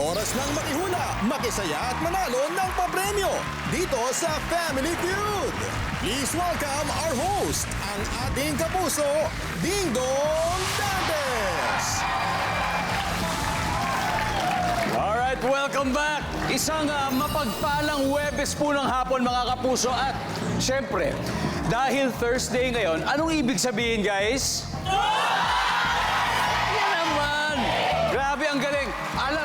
Oras ng makihula, makisaya at manalo ng papremyo dito sa Family Feud. Please welcome our host, ang ating kapuso, Ding Dong Dantes. Alright, welcome back! Isang mapagpalang Huwebes po ng hapon mga kapuso at syempre, dahil Thursday ngayon, anong ibig sabihin guys? Yan naman! Grabe, ang galing!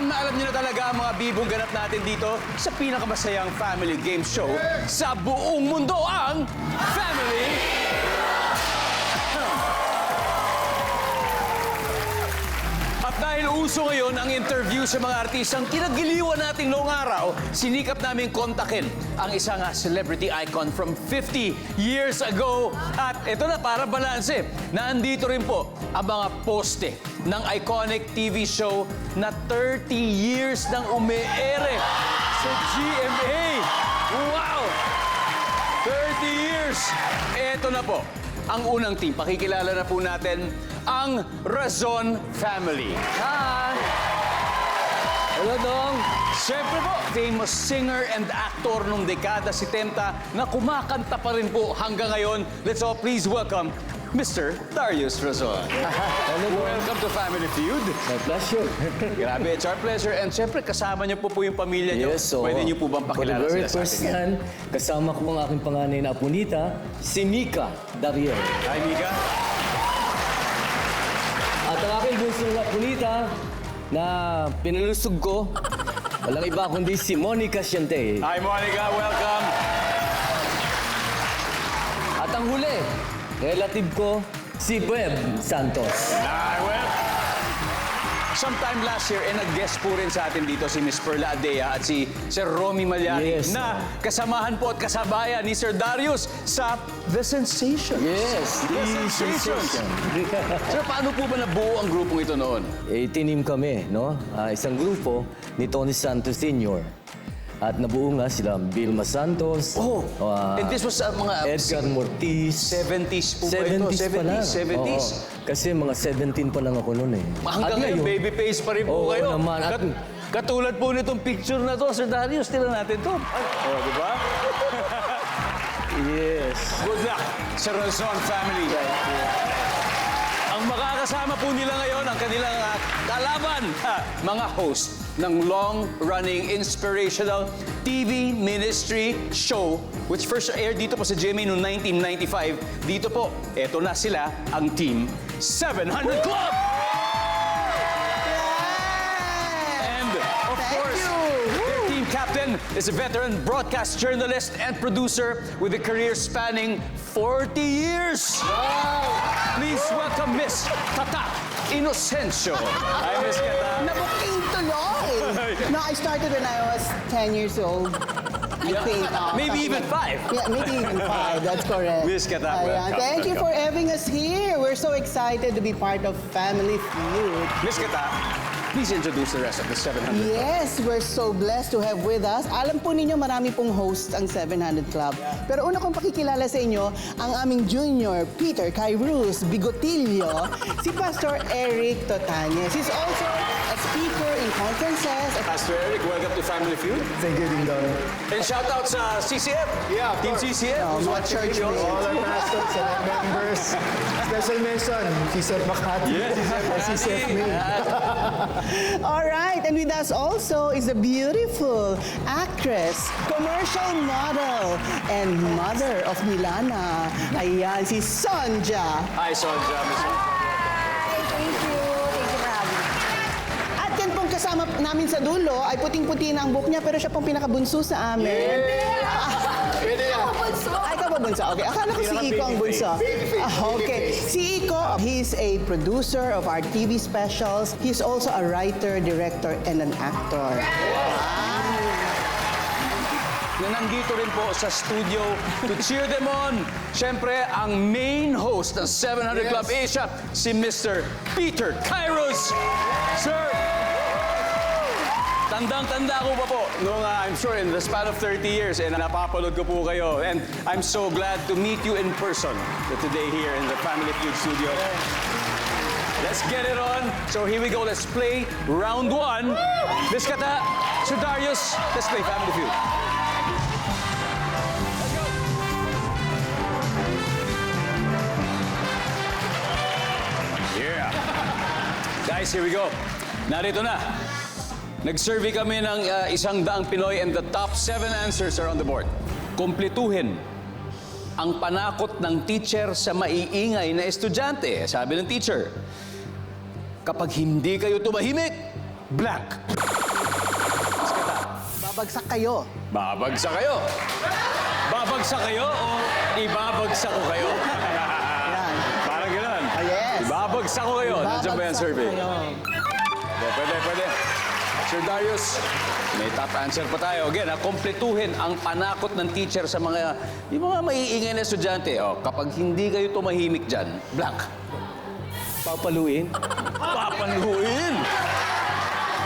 Alam niyo na talaga ang mga bibong ganap natin dito sa pinakamasayang family game show sa buong mundo, ang Family At dahil uso ngayon ang interview sa mga artistang kinagiliwan nating noong araw, sinikap namin kontakin ang isang celebrity icon from 50 years ago. At ito na, para balanse, nandito rin po ang mga poste ng iconic TV show na 30 years nang umeere sa GMA. Wow! 30 years! Ito na po, ang unang team. Pakikilala na po natin ang Razon Family. Hi! Hello, Dong! Siyempre po, famous singer and actor nung dekada 70 na kumakanta pa rin po hanggang ngayon. Let's all please welcome Mr. Darius Razon. Hello, Welcome to Family Feud. my pleasure. Grabe, it's our pleasure. And siyempre, kasama niyo po yung pamilya niyo. Yes, so Pwede niyo po bang pakilala for the very sila sa first atin? time, kasama ko ang aking panganay na apunita, si Mika Dariel. Hi, Mika. At ang aking bunsong apunita na pinalusog ko, walang iba kundi si Monica Siente. Hi, Monica. Welcome. At ang huli, relative ko, si Beb Santos. Hi, well. Sometime last year, nag-guest po rin sa atin dito si Miss Perla Adea at si Sir Romy Malyari Yes. na kasamahan po at kasabayan ni Sir Darius sa The Sensation. Yes, The Sensations. Sir, paano po ba nabuo ang grupong ito noon? Tinim kami, no? Isang grupo ni Tony Santos Sr. At nabuo nga sila Vilma Santos. And this was mga Edgar Mortiz. 70s po ba ito? 70s pa lang. 70s. Oo. Kasi mga 17 pa lang ako noon eh. Hanggang ngayon, baby face pa rin po Oo kayo. naman. At- Katulad po nitong picture na to, Sir Darius, tira natin to. Oh, di ba? Yes. Good luck sa Razon family. Ang makakasama po nila ngayon, ang kanilang kalaban, mga host ng long-running inspirational TV ministry show which first aired dito po sa GMA noong 1995. Dito po, eto na sila, ang Team 700 Club! And of course, their team captain is a veteran broadcast journalist and producer with a career spanning 40 years. Please welcome Miss Tata Inocencio. Hi, Miss Tata. Nabuking tuloy. No, I started when I was 10 years old. I think. Maybe even 5. Yeah, maybe even 5. That's correct. Miss Kata, welcome, Thank you welcome. for having us here. We're so excited to be part of Family Feud. Miss Kata, please introduce the rest of the 700 Club. Yes, we're so blessed to have with us. Alam po ninyo, marami pong hosts ang 700 Club. Pero una kong pakikilala sa inyo, ang aming junior, Peter Kairos Bigotillo, si Pastor Eric Totanes. He's also a speaker in conferences. Pastor Eric, welcome to Family Feud. Thank you, Ding Dong. And shout out sa CCF. Yeah, of Team course. CCF. who's what watching church the show. we All our pastors, select members. Special mention, si Seth Makati. Yes, Si Seth May. All right, and with us also is a beautiful actress, commercial model, and mother of Milana. Ayan, si Sonja. Hi, Sonja. Miss Sonja. Hi, thank you. Thank you for having me. At yan pong kasama namin sa dulo ay puting-puti na ang buhok niya pero siya pong pinakabunso sa amin. Pwede yan. Ay, ikaw ba bunso? Okay, akala ko si Iko ang bunso. Okay, si Iko, he's a producer of our TV specials. He's also a writer, director, and an actor. Na nandito rin po sa studio to cheer them on. Siyempre, ang main host ng 700 Club Asia, si Mr. Peter Kairos. Sir, tandang-tanda ko pa po. Noong, I'm sure, in the span of 30 years, napapanood ko po kayo. And I'm so glad to meet you in person today here in the Family Feud studio. Let's get it on. So here we go. Let's play round one. Miss Kata, Sir Darius, let's play Family Feud. Let's go. Yeah. Guys, here we go. Narito na. Nag-survey kami ng 100 Pinoy and the top 7 answers are on the board. Kumpletuhin ang panakot ng teacher sa maiingay na estudyante. Sabi ng teacher, kapag hindi kayo tumahimik, blank. Mas kata, Babagsak kayo. babagsak kayo. Babagsak kayo o ibabagsak ko kayo? Yan. Parang gano'n. Yes. Ibabagsak ko kayo. Nandiyan ba yung Babagsak survey? kayo. Pwede. Sir Darius, may top answer pa tayo. Again, kumpletuhin ang panakot ng teacher sa yung mga maiingay na estudyante. O, kapag hindi kayo tumahimik dyan, blank. Papaluin. Papaluin!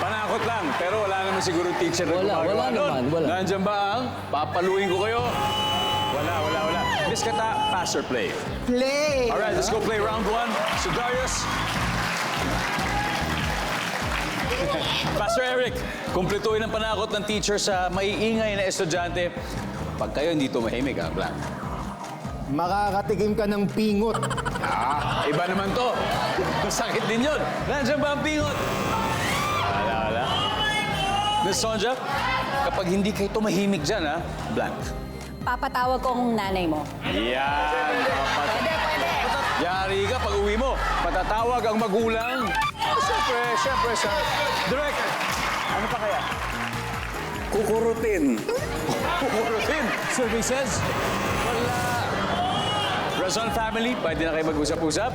Panakot lang, pero wala naman siguro teacher na Wala, gumagawa wala nun. naman, wala. Nandiyan ba ang papaluin ko kayo? Wala. Miss Kata, pass or play? Play. Alright, let's go play round one. So Darius. Pastor Eric, kumpletuhin ang panakot ng teacher sa maiingay na estudyante. Pag kayo hindi tumahimik, blank. Makakatikim ka ng pingot. Iba naman to. Masakit din yun. Nandiyan ba ang pingot? Wala. Miss Sonja, kapag hindi kayo tumahimik dyan, blank. Papatawag ko ang nanay mo. Yan. Pwede. Yari ka pag uwi mo. Patatawag ang magulang. Siyempre. Direk, ano pa kaya? Kukurutin. Kukurutin. Services? Wala. Razon family, pwede na kayo mag-usap-usap?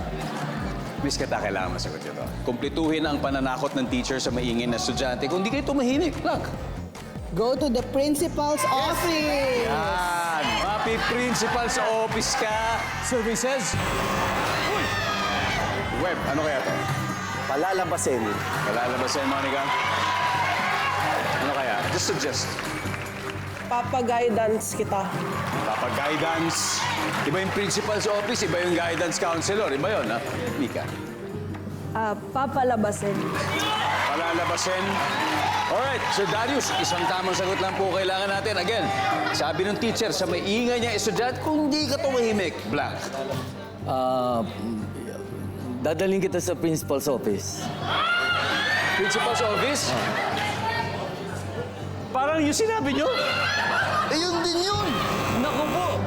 Miss Kata, kailangan masagot ito. Kumpletuhin ang pananakot ng teacher sa maingay na estudyante. Kung di kayo tumahimik, blank. Go to the principal's office. Yan. Mapi principal sa office ka. Services? Uy. Web, ano kaya to? Palalabasin. Palalabas sa'yo, Monica? Ano kaya? Just suggest. Papa-guidance kita. Guidance. Iba yung principal sa office, iba yung guidance counselor. Iba yun, ha? Mika. Papalabasin. Palalabasin. Alright, Sir Darius, isang tamang sagot lang po kailangan natin. Again, sabi ng teacher, sa maingay niya estudyante, kung di ka tumahimik, blank. Dadaling kita sa principal's office. Principal's office? Parang yung sinabi nyo. Yun din yun. Naku po.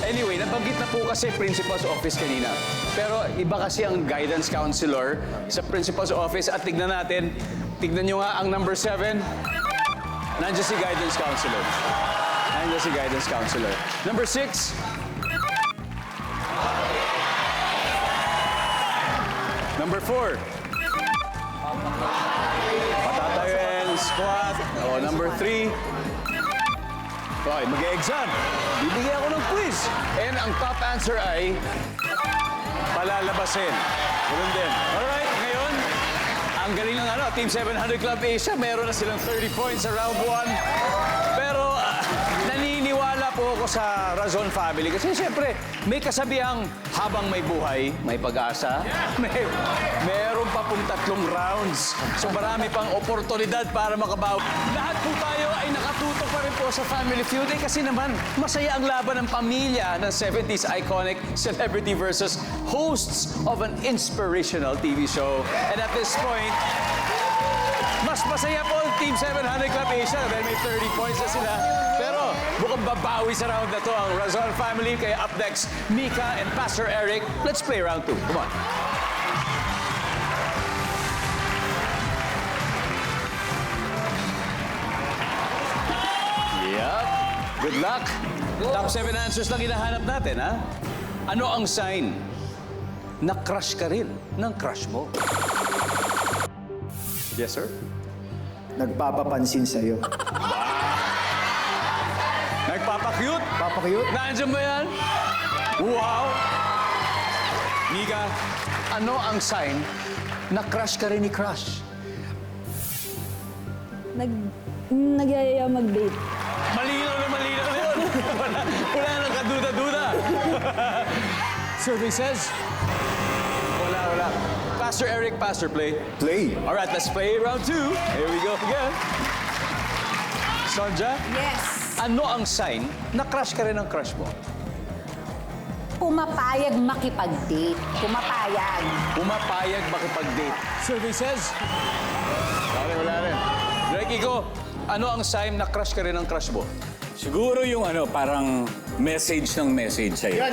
Anyway, nabanggit na po kasi principal's office kanina. Pero iba kasi ang guidance counselor sa principal's office. At tignan natin, tignan nyo nga ang number 7. Nandiyan si guidance counselor. Number 6. Number 4. Patatayuin, squat. O, number 3. Okay, mag-exam. Bibigyan ako ng quiz. And ang top answer ay palalabasin. Ganun din. Alright, ngayon, ang galing ng Team 700 Club Asia, meron na silang 30 points sa round 1. Pero naniniwala po ako sa Razon family kasi siyempre, may kasabihang habang may buhay, may pag-asa. Meron pa pong 3 rounds. So marami pang oportunidad para makabawi. Lahat po tayo ay nakatutok pa rin po sa Family Feud kasi naman masaya ang laban ng pamilya ng 70s iconic celebrity versus hosts of an inspirational TV show. And at this point, mas masaya po ang Team 700 Club Asia dahil may 30 points na sila. Pero mukhang babawi sa round na to ang Razon family. Kaya up next, Mika and Pastor Eric. Let's play round 2. Come on. Yep. Good luck. Top 7 answers lang hinahanap natin, ha? Ano ang sign na crush ka rin ng crush mo? Yes, sir? Nagpapapansin sa'yo. Nagpapakyut? Papakyut? Nandiyan ba yan? Wow! Mika, ano ang sign na crush ka rin ni crush? Nagyayaya mag-date. Malinaw na yun. wala nang kaduda-duda. Survey says? Wala. Pastor Eric, Pastor Play. Play. All right, let's play round 2. Here we go again. Sonja, Yes. ano ang sign na crush ka rin ng crush mo? Pumapayag makipag-date. Pumapayag. Pumapayag makipag-date. Survey says? Wala rin. Drake, ikaw, ano ang sign na crush ka rin ng crush mo? Siguro yung parang message ng message sa'yo.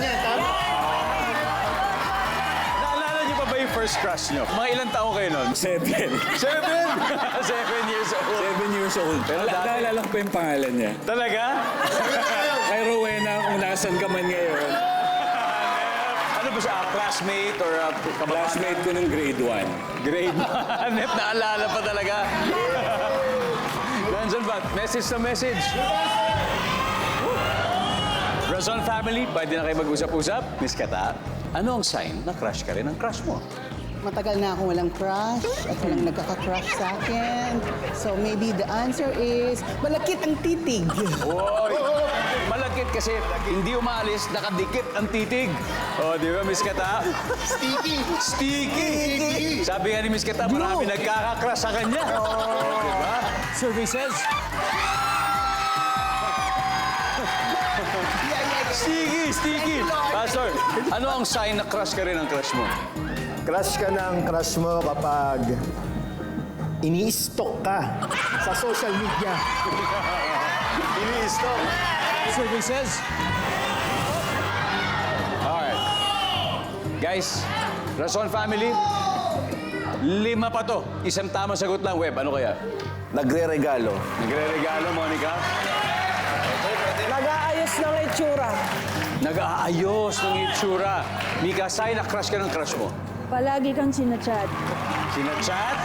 Naalala niyo pa ba yung first crush niyo? Mga ilang taong kayo nun? 7. 7! 7 years old. 7 years old. Pero naalala ko pa yung pangalan niya. Talaga? Kay Rowena, kung nasan ka man ngayon. Ano ba siya? Classmate or Classmate ko ng grade 1. Grade 1. Net, naalala pa talaga. Nandyan ba? Message na message. Razon family, pwede na kayo mag-usap-usap. Miss Kata, ano ang sign na crush ka rin ng crush mo? Matagal na akong walang crush at walang nagkaka-crush sa akin. So maybe the answer is malakit ang titig. Oy! Malakit kasi hindi umaalis, nakadikit ang titig. O, di ba, Miss Kata? Sticky. Sticky! Sabi nga ni Miss Kata, marami nagkaka-crush sa kanya. Oh. Diba? Survey says... Sticky! Sticky! Pastor, ano ang sign na crush ka rin ng crush mo? Crush ka ng crush mo kapag ini-stalk ka sa social media. Ini-stop. Survey says... Alright. Guys, Razon family, 5 pa to. Isang tamang sagot lang, Web. Ano kaya? Nagre-regalo. Nagre-regalo, Monica? Nag-aayos ng itsura. Nag-aayos ng itsura. Mika, sign na crush ka ng crush mo. Palagi kang sinachat. Sinachat?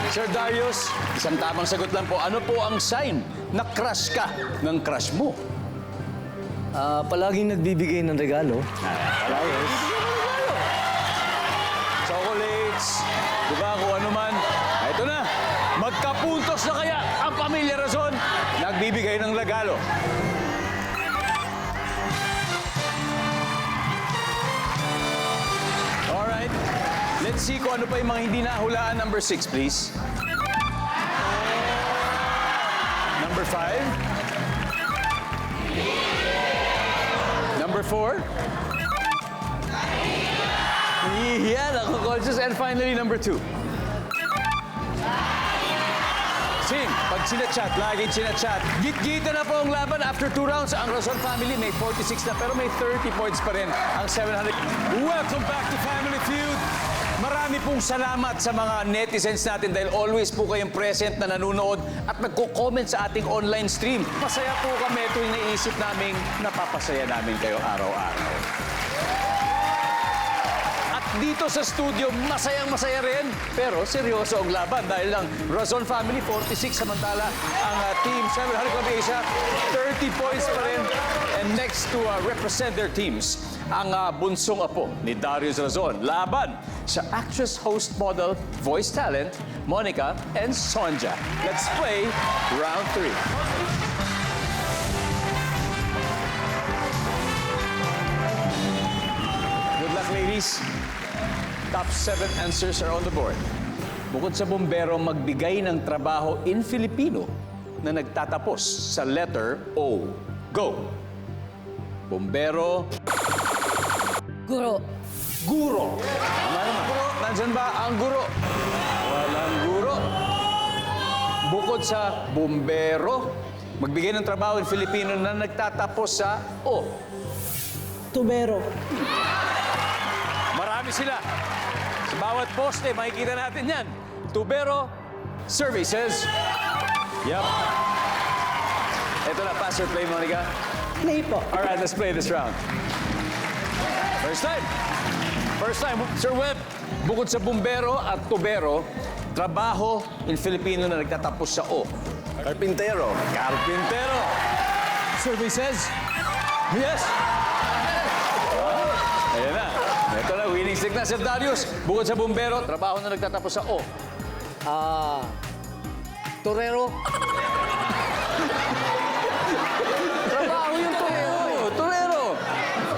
Sir Darius, isang tamang sagot lang po. Ano po ang sign na crush ka ng crush mo? Palaging nagbibigay ng regalo. Chocolates, di ba, kung ano man. Ito na, magkapuntos na kaya ang Pamilya Razon nagbibigay ng regalo. Alright, let's see kung ano pa yung mga hindi nahulaan. Number 6, please. Number 5. Number 4. Yeah, nako-conscious. And finally, number 2. Sin, pag sinachat, laging sinachat. Git-gita na po ang laban after 2 rounds. Ang Razon family may 46 na pero may 30 points pa rin ang 700. Welcome back to Family Feud. Marami pong salamat sa mga netizens natin dahil always po kayong present na nanonood at nagko-comment sa ating online stream. Masaya po kami tuwing naisip namin napapasaya namin kayo araw-araw. Dito sa studio, masayang-masaya rin. Pero seryoso ang laban dahil ang Razon family, 46. Samantala, ang Team 700 Club Asia, 30 points pa rin. And next to represent their teams, ang bunsong apo ni Darius Razon. Laban sa actress, host, model, voice talent, Monica and Sonja. Let's play round 3. Good luck, ladies. Top 7 answers are on the board. Bukod sa bombero, magbigay ng trabaho in Filipino na nagtatapos sa letter O. Go! Bombero. Guro. Guro. Tama naman. Guro. Nandyan ba ang guro? Walang guro. Bukod sa bombero, magbigay ng trabaho in Filipino na nagtatapos sa O. Tubero. Marami sila. Sa bawat poste, makikita natin yan. Tubero, survey says. Yep. Ito na, pass or play, Monica. Play po. All right, let's play this round. First time. First time, Sir Webb. Bukod sa bumbero at tubero, trabaho in Filipino na nagtatapos sa O. Carpintero. Carpintero. Survey says. Yes. Ayan na. Ito na, winning stick na, Sir Darius. Bukod sa bumbero, trabaho na nagtatapos sa O. Torero. Trabaho yung torero. Torero.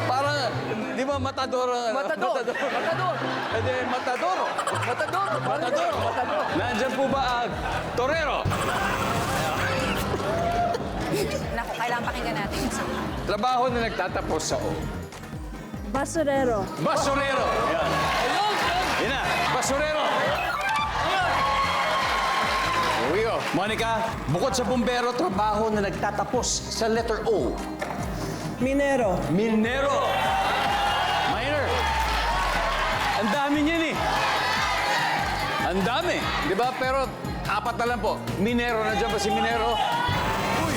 Para, di ba, mata Matador. Matador. Matador. Pwede Matadoro. Matadoro. Nandyan po ba ang Torero? Naku, kailangan pakinggan natin yung isa. Trabaho na nagtatapos sa O. Basurero. Basurero. Yan. Yan na, basurero. Here we go. Monica, bukod sa bumbero, trabaho na nagtatapos sa letter O. Minero. Minero. Miner. Ang dami niyan eh. Ang dami. Di ba? Pero apat na lang po. Minero. Nandiyan ba si Minero? Uy.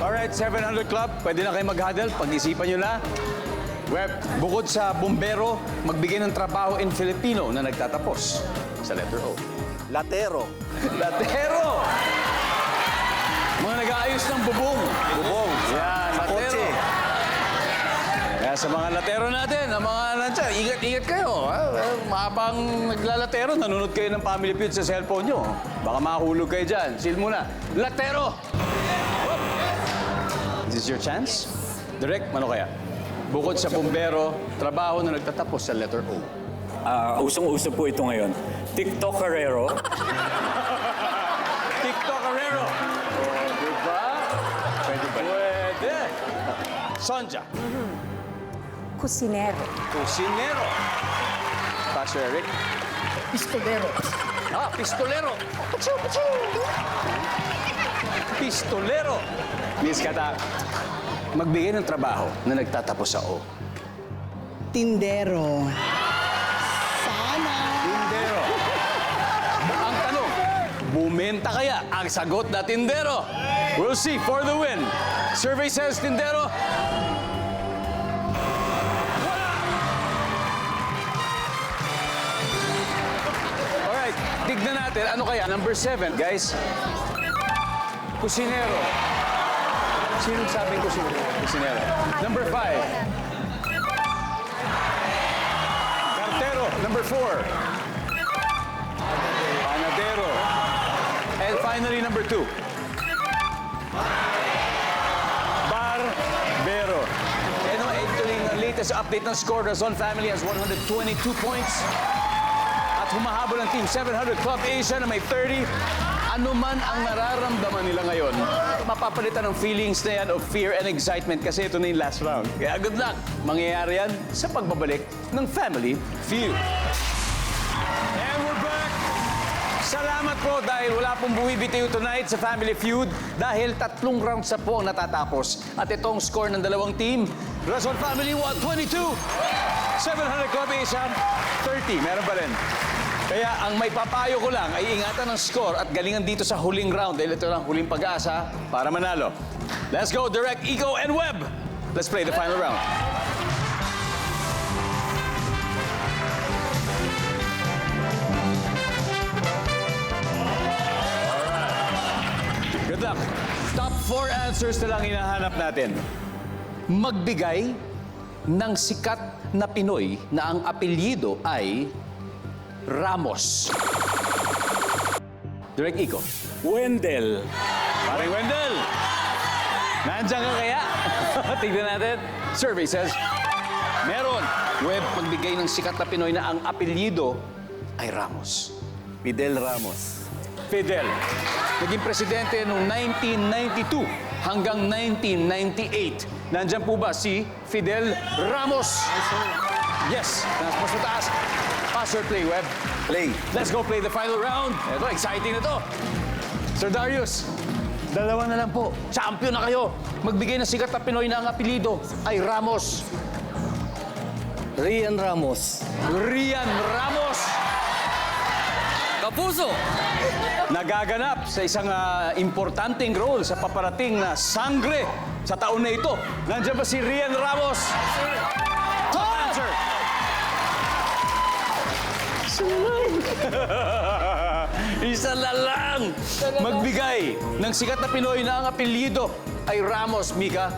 Alright, 700 Club. Pwede na kayo mag-huddle. Pag-isipan nyo na. Well, bukod sa bumbero, magbigay ng trabaho in Filipino na nagtatapos sa letter O. Latero. Latero! Mga nag-aayos ng bubong. Bubong. Yan, latero. Kaya sa mga latero natin, ang mga nandiyan, ingat-ingat kayo. Mahabang naglalatero, nanonood kayo ng Family Feud sa cellphone nyo. Baka mahulog kayo dyan. Seal muna. Latero! Whoop. Is this your chance? Direct, ano kaya? Bukod sa bumbero, trabaho na nagtatapos sa letter O. Usong-uso po ito ngayon. TikTokerero. TikTokerero. Oh, diba? Pwede ba? Pwede. Sonja. Kusinero. Kusinero. Pastor Eric. Pistolero. Pistolero. Pachu, pachu. Pistolero. Miss Kata, magbigay ng trabaho na nagtatapos sa O. Tindero. Tindero. Ang tanong, bumenta kaya ang sagot na tindero? We'll see for the win. Survey says tindero. Alright, tignan natin. Ano kaya? Number 7, guys. Kusinero. Sinong sabing kusinero? Number 5. Cartero. Number 4. Panadero. And finally, number 2. Barbero. Ano, ito yung latest update ng score. Razon Family has 122 points. At humahabol ang Team 700 Club Asia na may 30. Ano man ang nararamdaman nila ngayon, mapapalitan ng feelings na yan of fear and excitement kasi ito na yung last round. Kaya good luck! Mangyayari yan sa pagbabalik ng Family Feud. And we're back! Salamat po dahil wala pong buwibitiw tonight sa Family Feud dahil 3 rounds na po ang natatapos. At itong score ng dalawang team, Razon Family 122, 700 Club Asia 30. Meron pa rin. Kaya ang may papayo ko lang ay ingatan ng score at galingan dito sa huling round dahil ito lang huling pag-asa para manalo. Let's go, Direct, Iko, and Web. Let's play the final round. Good luck. Top 4 answers na lang hinahanap natin. Magbigay ng sikat na Pinoy na ang apelyido ay Ramos. Direct Iko. Wendell. Paring Wendell. Nandiyan ka kaya? Tignan natin. Survey says, meron. Web, magbigay ng sikat na Pinoy na ang apelyido ay Ramos. Fidel Ramos. Fidel. Naging presidente noong 1992 hanggang 1998. Nandiyan po ba si Fidel Ramos? Yes. Nasa mas mataas. Pass or play, Web? Play. Let's go play the final round. Ito, exciting na to. Sir Darius, 2 na lang po. Champion na kayo. Magbigay ng sikat na Pinoy na ang apelido ay Ramos. Rian Ramos. Rian Ramos. Kapuso! Nagaganap sa isang importanteng role sa paparating na sangre sa taon na ito. Nandiyan ba si Rian Ramos? Top answer! Isa na lang! Magbigay ng sikat na Pinoy na ang apelyido ay Ramos, Mika.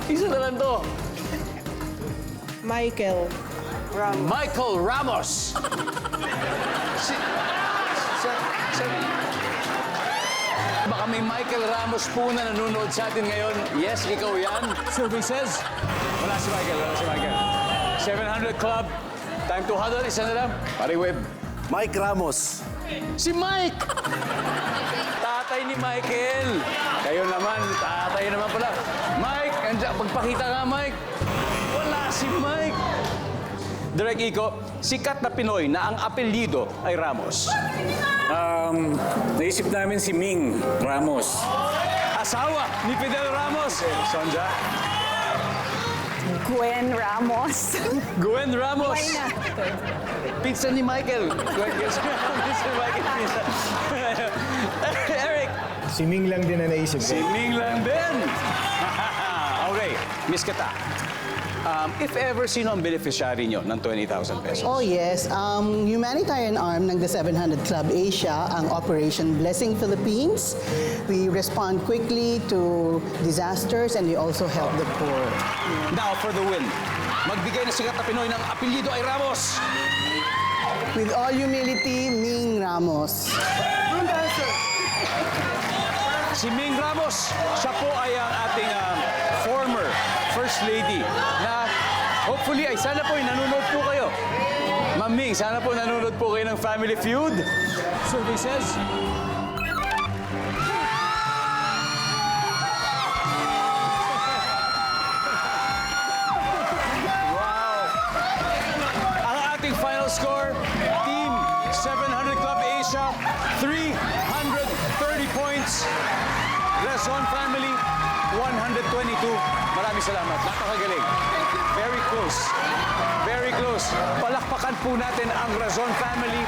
Isa na lang to. Michael. Michael Ramos. Baka may Michael Michael Ramos po na nanonood sa atin ngayon. Yes, ikaw yan. Survey says. Wala si Michael. 700 Club. Time to huddle. Isa na lang. Pariweb. Mike Ramos. Si Mike! Tatay ni Michael. Kayo naman, tatay naman pala. Mike, andyan, pagpakita nga, Mike. Wala si Mike. Direk Iko, sikat na Pinoy na ang apelyido ay Ramos. Naisip namin si Ming Ramos. Asawa ni Fidel Ramos. Sonja. Gwen Ramos. Gwen Ramos. Buhay na. Pizza ni Michael. Pizza ni Michael. Pizza. Eric. Si Ming lang din na naisip Si ko. Ming lang din. Okay, Miss Kata. If ever, sino ang beneficiary nyo ng 20,000 pesos? Oh yes, humanitarian arm ng the 700 Club Asia, ang Operation Blessing Philippines. We respond quickly to disasters and we also help the poor. Now for the win. Magbigay na sikat na Pinoy ng apelyido ay Ramos. With all humility, Ming Ramos. Si Ming Ramos, siya po ay ang ating former First Lady na hopefully ay sana po nanonood po kayo. Ma'am Ming, sana po nanonood po kayo ng Family Feud. Survey says. Ang ating final score, Team 700 Club Asia, 330 points. Razon Family, 122. Maraming salamat. Napakagaling. Very close. Very close. Palakpakan po natin ang Razon Family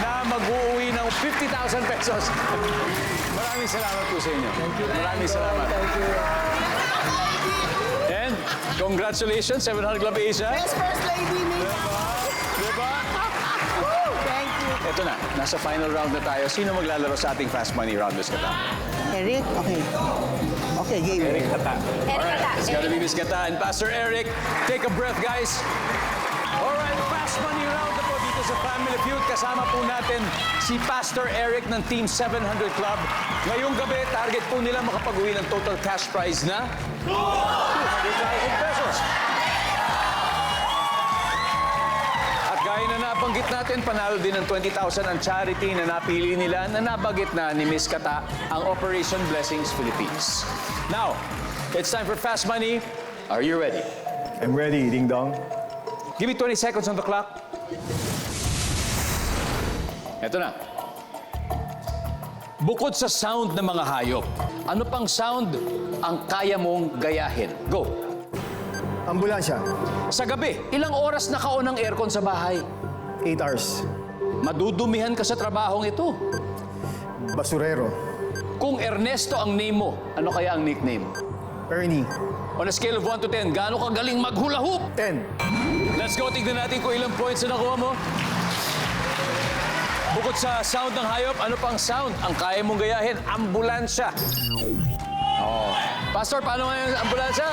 na mag-uwi ng 50,000 pesos. Maraming salamat po sa inyo. Maraming salamat. And congratulations, 700 Club Asia. Yes, First Lady, Ming. Diba? Thank you. Ito na, nasa final round na tayo. Sino maglalaro sa ating Fast Money Round, Miss Kata? Eric, okay. Okay, game. Eric Tata. It's gotta be Miss Kata and Pastor Eric. Take a breath, guys. Alright, Fast Money Round na po dito sa Family Feud. Kasama po natin si Pastor Eric ng Team 700 Club. Ngayong gabi, target po nila makapag-uwi ng total cash prize na 200,000 pesos. At gaya na nabanggit natin, panalo din ng 20,000 ang charity na napili nila na nabanggit na ni Miss Kata, ang Operation Blessings Philippines. Now, it's time for Fast Money. Are you ready? I'm ready, Ding Dong. Give me 20 seconds on the clock. Ito na. Bukod sa sound ng mga hayop, ano pang sound ang kaya mong gayahin? Go. Ambulansya. Sa gabi, ilang oras naka-on ang aircon sa bahay? 8 hours. Madudumihan ka sa trabahong ito. Basurero. Kung Ernesto ang name mo, ano kaya ang nickname? Ernie. On a scale of 1 to 10, gaano ka galing maghula hoop? 10. Let's go, tignan natin kung ilang points na nakuha mo. Bukod sa sound ng hayop, ano pang sound ang kaya mong gayahin? Ambulansya. Oh. Pastor, paano nga yung ambulansya?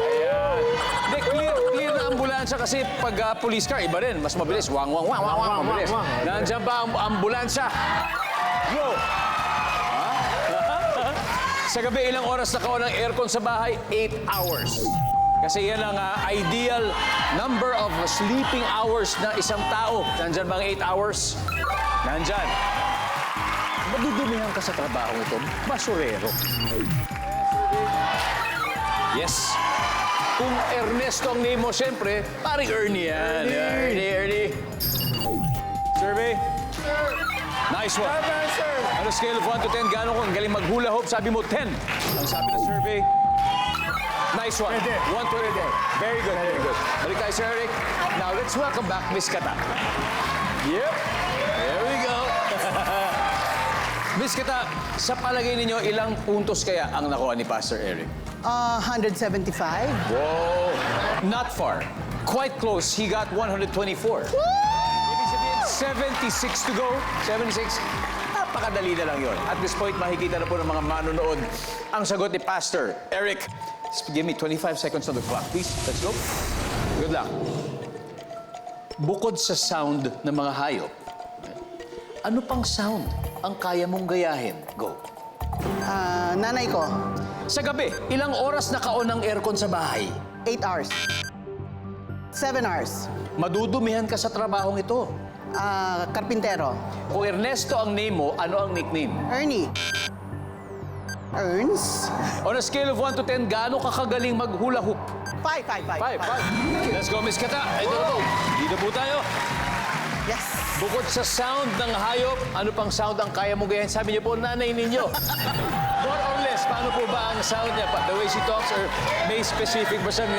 Ayan. Hindi, clear na ambulansya kasi pag police car, iba rin. Mas mabilis. Wang, wang, wang, wang, wang, mabilis. Nandiyan ba ang ambulansya? Go! Sa gabi, ilang oras nakaon ang aircon sa bahay? 8 hours. Kasi yan ang ideal number of sleeping hours na isang tao. Nandyan ba ang 8 hours? Nandyan. Madudumihan ka sa trabaho ito. Basurero. Yes. Kung Ernesto ang name mo, siyempre, paring Ernie yan. Ernie. Survey? Nice one. On a scale of 1 to 10, gaano kung galing maghula hoop? Sabi mo 10. Ang sabi ng survey, nice one. 1 to 10. Very good, very good. Balik tayo, Sir Eric. Now, let's welcome back Miss Kata. Yep. There we go. Miss Kata, sa palagay ninyo, ilang puntos kaya ang nakuha ni Pastor Eric? 175. Whoa. Not far. Quite close. He got 124. Ibig sabihin, 76 to go. 76. Napakadali na lang yun. At this point, makikita na po ng mga manonood ang sagot ni Pastor Eric. Give me 25 seconds on the clock, please. Let's go. Good luck. Bukod sa sound ng mga hayop, ano pang sound ang kaya mong gayahin? Go. Nanay ko, Sa gabi, ilang oras naka-on ang aircon sa bahay? 8 hours. 7 hours. Madudumihan ka sa trabahong ito. Karpintero. Kung Ernesto ang name mo, ano ang nickname? Ernie. Ernst. On a scale of 1 to 10, gaano ka kagaling mag-hula hoop? 5. 5. Let's go, Miss Kata. Ito na po. Dito po tayo. Yes. Bukod sa sound ng hayop, ano pang sound ang kaya mo gayahin? Sabi niyo po, nanay ninyo. More or less, paano po ba ang sound niya? The way she talks or may specific ba siyang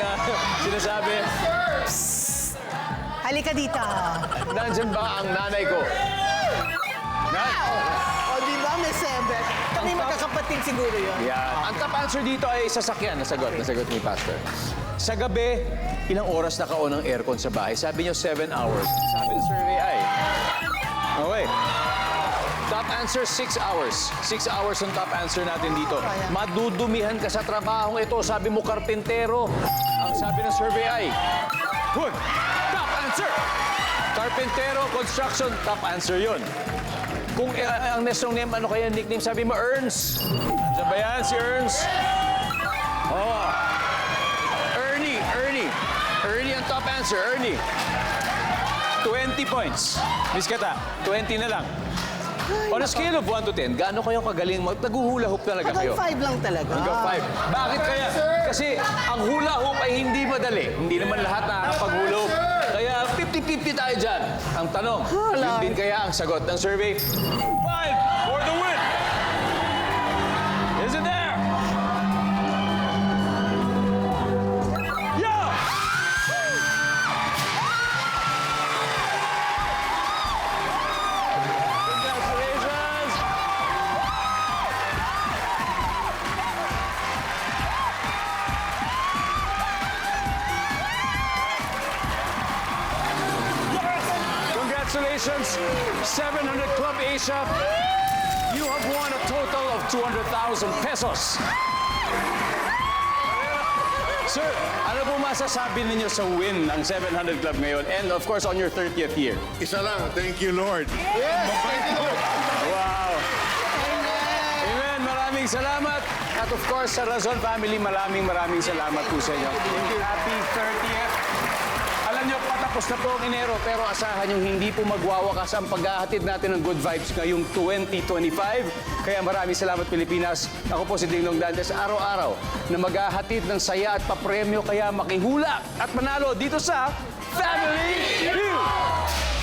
sinasabi? Halika dito. Nandyan ba ang nanay ko? O, di ba, Miss Ever? Kami magkakapatid siguro yun. Yan. Ang top answer dito ay sasakyan. Nasagot ni Pastor. Sa gabi, ilang oras naka-on ang aircon sa bahay? Sabi niyo 7 hours. Sabi ng survey ay... Okay. Top answer, 6 hours. 6 hours ang top answer natin dito. Madudumihan ka sa trabahong ito. Sabi mo, karpintero. Ang sabi ng survey ay... Good. Top answer. Karpintero, construction, top answer yun. Kung ang next name, ano kaya nickname? Sabi mo, Ernst. Diyan ba yan, si Ernst? Oh. Ernie. Ernie ang top answer, Ernie. 20 points. Miss Kata, 20 na lang. On a scale of 1 to 10, gaano kayo kagaling? Nag-hula hoop talaga kayo? Hanggang 5 lang talaga. Hanggang 5. Bakit kaya? Kasi ang hula hoop ay hindi madali. Hindi naman lahat nakakapag-hula hoop. Kaya 50-50 tayo dyan. Ang tanong, yun din kaya ang sagot ng survey? 5 for the win! Is it there? Yeah! Congratulations! Congratulations, 700 Club Asia. You have won a total of 200,000 pesos. Sir, ano po masasabi ninyo sa win ng 700 Club ngayon? And of course, on your 30th year. Isa lang, thank you, Lord. Wow. Amen. Maraming salamat. At of course, sa Razon family, maraming salamat po sa inyo. Happy 30th. Alam nyo, patapos na po ang Enero, pero asahan yung hindi po magwawakas ang paghahatid natin ng good vibes ngayong 2025. Kaya maraming salamat, Pilipinas. Ako po si Dingdong Dantes, araw-araw na maghahatid ng saya at papremyo. Kaya makihula at manalo dito sa Family Feud!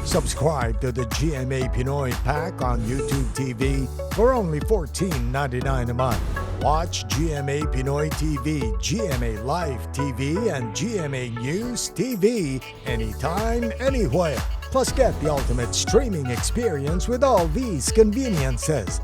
Subscribe to the GMA Pinoy Pack on YouTube TV for only $14.99 a month. Watch GMA Pinoy TV, GMA Live TV, and GMA News TV anytime, anywhere. Plus, get the ultimate streaming experience with all these conveniences.